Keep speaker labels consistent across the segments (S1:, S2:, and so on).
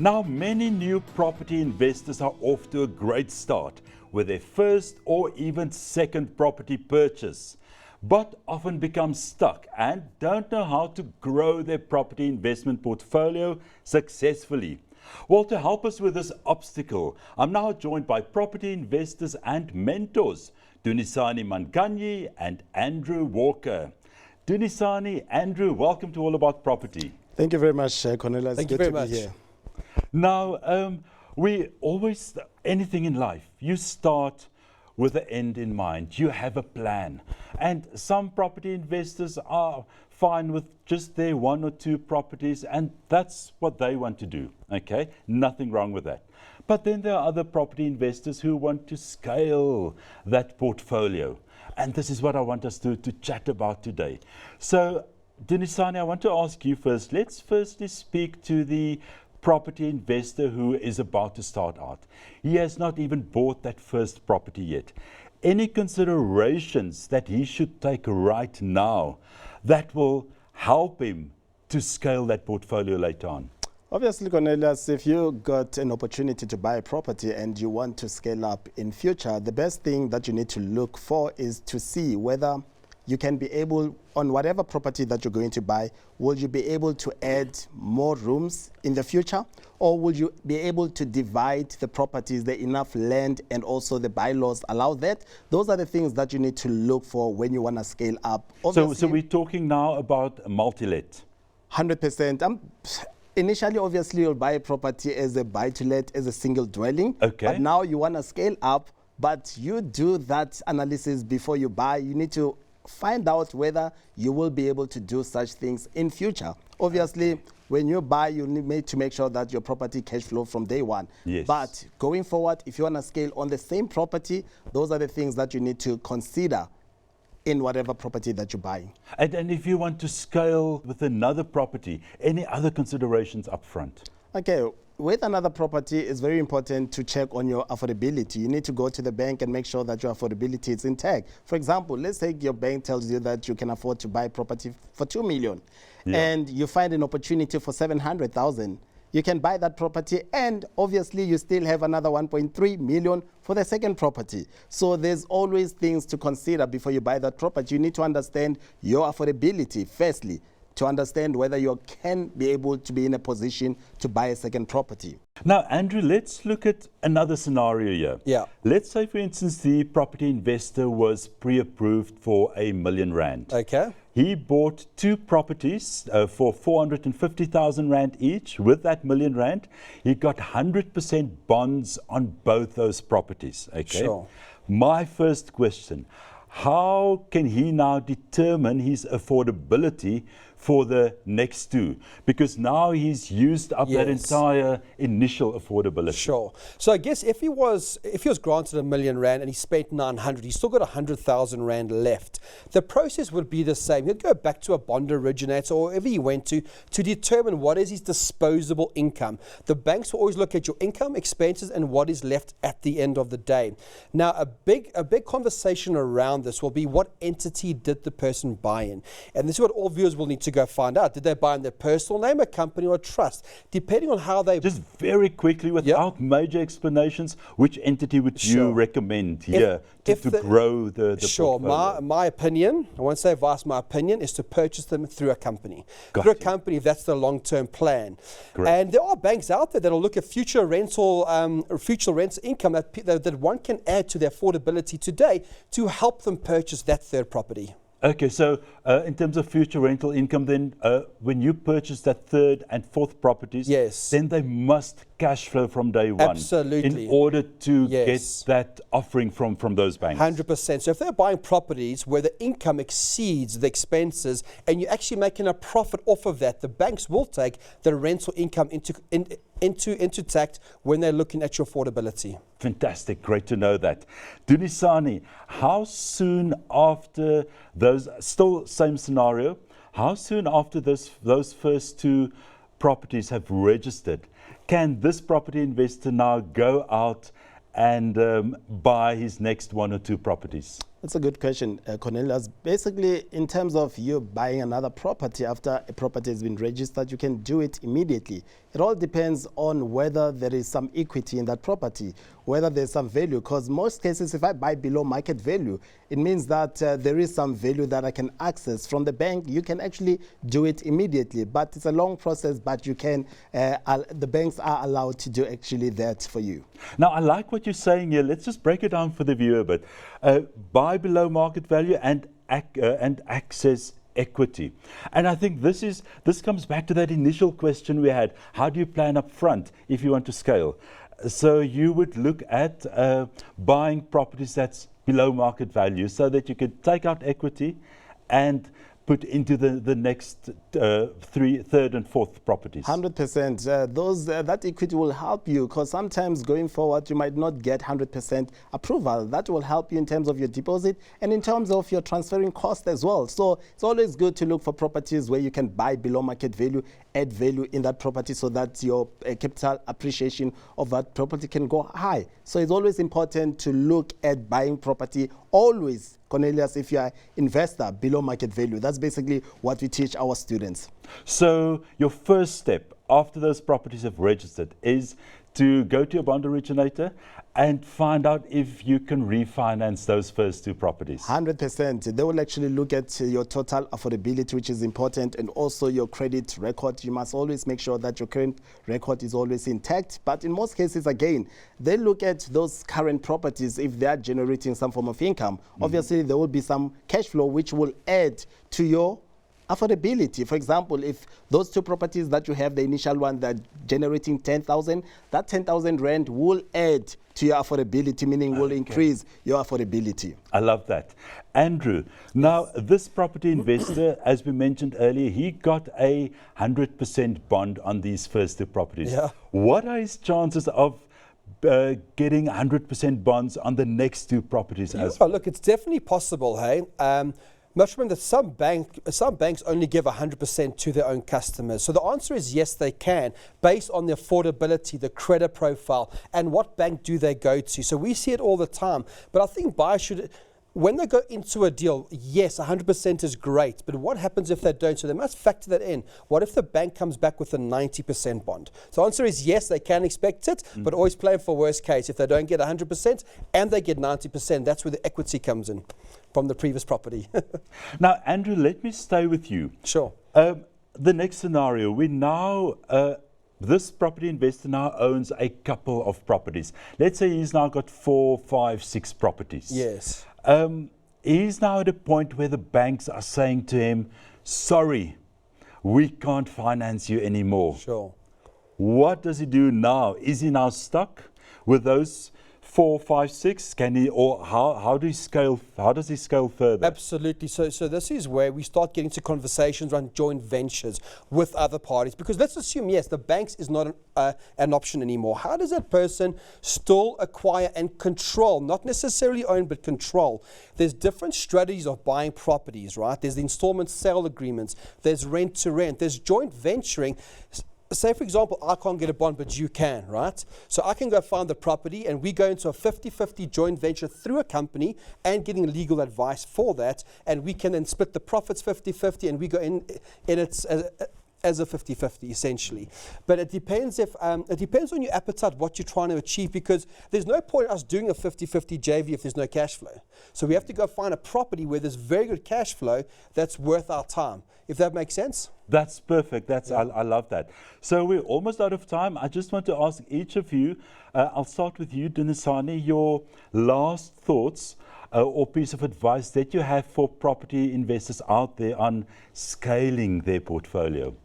S1: Now, many new property investors are off to a great start with their first or even second property purchase, but often become stuck and don't know how to grow their property investment portfolio successfully. Well, to help us with this obstacle, I'm now joined by property investors and mentors, Dunisani Manganyi and Andrew Walker. Dunisani, Andrew, welcome to All About Property.
S2: Thank you very much, Cornelia. It's good to be here.
S1: Now, we always, anything in life, you start with the end in mind. You have a plan. And some property investors are fine with just their one or two properties, and that's what they want to do, okay? Nothing wrong with that. But then there are other property investors who want to scale that portfolio. And this is what I want us to chat about today. So, Dunisani, I want to ask you first. Let's firstly speak to the property investor who is about to start out. He has not even bought that first property yet. Any considerations that he should take right now that will help him to scale that portfolio later on?
S2: Obviously, Cornelius, if you got an opportunity to buy a property and you want to scale up in future, the best thing that you need to look for is to see whether you can be able, on whatever property that you're going to buy, will you be able to add more rooms in the future? Or will you be able to divide the properties, the enough land, and also the bylaws allow that? Those are the things that you need to look for when you want to scale up.
S1: So we're talking now about a multi-let?
S2: 100%. Initially, obviously, you'll buy a property as a buy-to-let, as a single dwelling.
S1: Okay.
S2: But now you want to scale up, but you do that analysis before you buy. You need to find out whether you will be able to do such things in future. Obviously, when you buy, you need to make sure that your property cash flow from day one.
S1: Yes.
S2: But going forward, if you want to scale on the same property, those are the things that you need to consider in whatever property that you're buying.
S1: And if you want to scale with another property, any other considerations up front?
S2: Okay. With another property, it's very important to check on your affordability. You need to go to the bank and make sure that your affordability is intact. For example, let's say your bank tells you that you can afford to buy property for 2 million, and you find an opportunity for 700,000. You can buy that property, and obviously you still have another 1.3 million for the second property. So there's always things to consider before you buy that property. You need to understand your affordability, firstly, to understand whether you can be able to be in a position to buy a second property.
S1: Now, Andrew, let's look at another scenario here.
S2: Yeah.
S1: Let's say, for instance, the property investor was pre-approved for R1 million.
S2: Okay.
S1: He bought two properties for 450,000 Rand each. With that R1 million, he got 100% bonds on both those properties. Okay.
S2: Sure.
S1: My first question, how can he now determine his affordability for the next two? Because now he's used up that entire initial affordability.
S3: Sure. So I guess if he was granted R1 million and he spent 900, he's still got 100,000 Rand left. The process would be the same. He'd go back to a bond originator or wherever he went to determine what is his disposable income. The banks will always look at your income, expenses, and what is left at the end of the day. Now, a big conversation around this will be, what entity did the person buy in? And this is what all viewers will need to go find out. Did they buy in their personal name, a company, or a trust? Depending on how they...
S1: Just very quickly, without major explanations, which entity would you recommend here to grow the portfolio?
S3: My opinion, I won't say advice, my opinion is to purchase them through a company. Through a company, if that's the long-term plan.
S1: Correct.
S3: And there are banks out there that will look at future rental income that one can add to their affordability today to help them purchase that third property.
S1: Okay, so in terms of future rental income, then when you purchase that third and fourth properties, then they must cash flow from day one.
S3: Absolutely.
S1: In order to get that offering from those banks.
S3: 100%. So if they're buying properties where the income exceeds the expenses and you're actually making a profit off of that, the banks will take the rental income into tact when they're looking at your affordability.
S1: Fantastic, great to know that. Dunisani, how soon after those, still same scenario, how soon after those first two properties have registered, can this property investor now go out and buy his next one or two properties?
S2: That's a good question, Cornelius. Basically, in terms of you buying another property after a property has been registered, you can do it immediately. It all depends on whether there is some equity in that property, whether there's some value. Because most cases, if I buy below market value, it means that there is some value that I can access from the bank. You can actually do it immediately, but it's a long process. But you can, the banks are allowed to do actually that for you.
S1: Now, I like what you're saying here. Let's just break it down for the viewer a bit. Buy below market value and access equity. And I think this comes back to that initial question we had. How do you plan up front if you want to scale? So you would look at buying properties that's below market value so that you could take out equity and put into the next third and fourth properties.
S2: 100%. That equity will help you, because sometimes going forward you might not get 100% approval. That will help you in terms of your deposit and in terms of your transferring cost as well. So it's always good to look for properties where you can buy below market value, add value in that property so that your capital appreciation of that property can go high. So it's always important to look at buying property always, Cornelius, if you are investor below market value. That's basically what we teach our students.
S1: So your first step after those properties have registered is to go to your bond originator and find out if you can refinance those first two properties.
S2: 100%. They will actually look at your total affordability, which is important, and also your credit record. You must always make sure that your current record is always intact. But in most cases, again, they look at those current properties if they are generating some form of income. Obviously, there will be some cash flow which will add to your affordability. For example, if those two properties that you have, the initial one that generating 10,000, that 10,000 rand will add to your affordability, meaning will increase your affordability.
S1: I love that. Andrew, now this property investor, as we mentioned earlier, he got a 100% bond on these first two properties.
S3: Yeah.
S1: What are his chances of getting 100% bonds on the next two properties as well?
S3: Look, it's definitely possible, hey? Must remember that some banks only give 100% to their own customers. So the answer is yes, they can, based on the affordability, the credit profile, and what bank do they go to. So we see it all the time. But I think buyers should, when they go into a deal, yes, 100% is great. But what happens if they don't? So they must factor that in. What if the bank comes back with a 90% bond? So the answer is yes, they can expect it, but always plan for worst case. If they don't get 100% and they get 90%, that's where the equity comes in from the previous property.
S1: Now, Andrew, let me stay with you.
S3: Sure.
S1: The next scenario, we now, this property investor now owns a couple of properties. Let's say he's now got 4, 5, 6 properties.
S3: Yes.
S1: He's now at a point where the banks are saying to him, sorry, we can't finance you anymore.
S3: Sure.
S1: What does he do now? Is he now stuck with those 4, 5, 6? Can he, or how do he scale? How does he scale further?
S3: Absolutely. So this is where we start getting to conversations around joint ventures with other parties. Because let's assume, yes, the banks is not an option anymore. How does that person still acquire and control, not necessarily own, but control? There's different strategies of buying properties, right? There's the installment sale agreements. There's rent to rent. There's joint venturing. Say, for example, I can't get a bond, but you can, right? So I can go find the property and we go into a 50-50 joint venture through a company and getting legal advice for that. And we can then split the profits 50-50 and we go in it as a 50-50 essentially. But it depends on your appetite, what you're trying to achieve, because there's no point in us doing a 50-50 JV if there's no cash flow. So we have to go find a property where there's very good cash flow that's worth our time, if that makes sense.
S1: That's perfect. I love that. So we're almost out of time. I just want to ask each of you, I'll start with you, Dunisani, your last thoughts or piece of advice that you have for property investors out there on scaling their portfolio.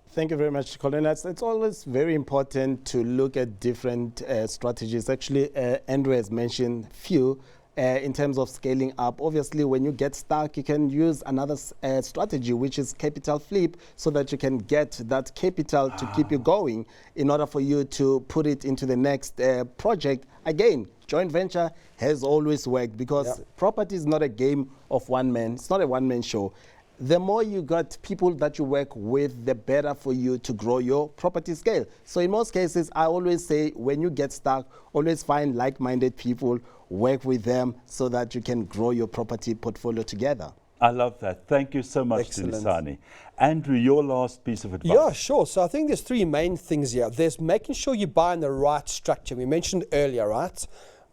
S2: Thank you very much, Colin. It's always very important to look at different strategies. Actually, Andrew has mentioned few. In terms of scaling up, obviously, when you get stuck, you can use another strategy, which is capital flip, so that you can get that capital to keep you going in order for you to put it into the next project. Again, joint venture has always worked because property is not a game of one man. It's not a one-man show. the more you got people that you work with, the better for you to grow your property scale. So in most cases, I always say when you get stuck, always find like-minded people, work with them so that you can grow your property portfolio together.
S1: I love that. Thank you so much,
S3: Excellent.
S1: Dunisani. Andrew, your last piece of advice.
S3: Yeah, sure. So I think there's three main things here. There's making sure you buy in the right structure. We mentioned earlier, right?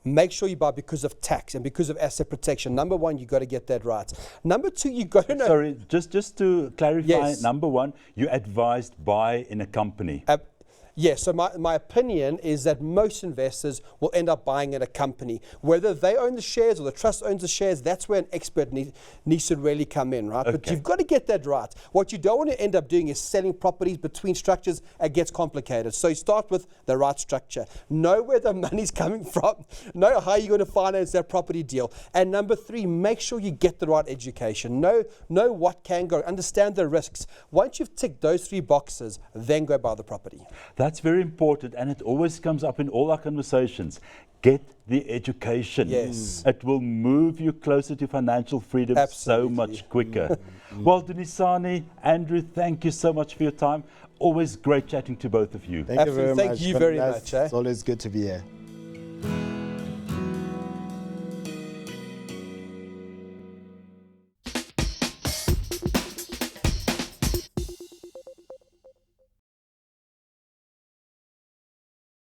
S3: Make sure you buy because of tax and because of asset protection. Number one, you got to get that right. Number two, you got to know.
S1: Sorry, just to clarify,
S3: Yes.
S1: number one, you advised buy in a company.
S3: Yes, so my opinion is that most investors will end up buying in a company. Whether they own the shares or the trust owns the shares, that's where an expert needs to really come in, right? But
S1: Okay.
S3: you've got to get that right. What you don't want to end up doing is selling properties between structures. It gets complicated. So you start with the right structure. Know where the money's coming from. Know how you're going to finance that property deal. And number three, make sure you get the right education. Know what can go. Understand the risks. Once you've ticked those three boxes, then go buy the property.
S1: That's very important, and it always comes up in all our conversations. Get the education.
S3: Yes.
S1: It will move you closer to financial freedom so
S3: Absolutely.
S1: much quicker. Well, Dunisani, Andrew, thank you so much for your time. Always great chatting to both of you.
S2: Thank you very
S3: Absolutely.
S2: much.
S3: Thank you very
S2: That's-
S3: much, eh?
S2: It's always good to be here.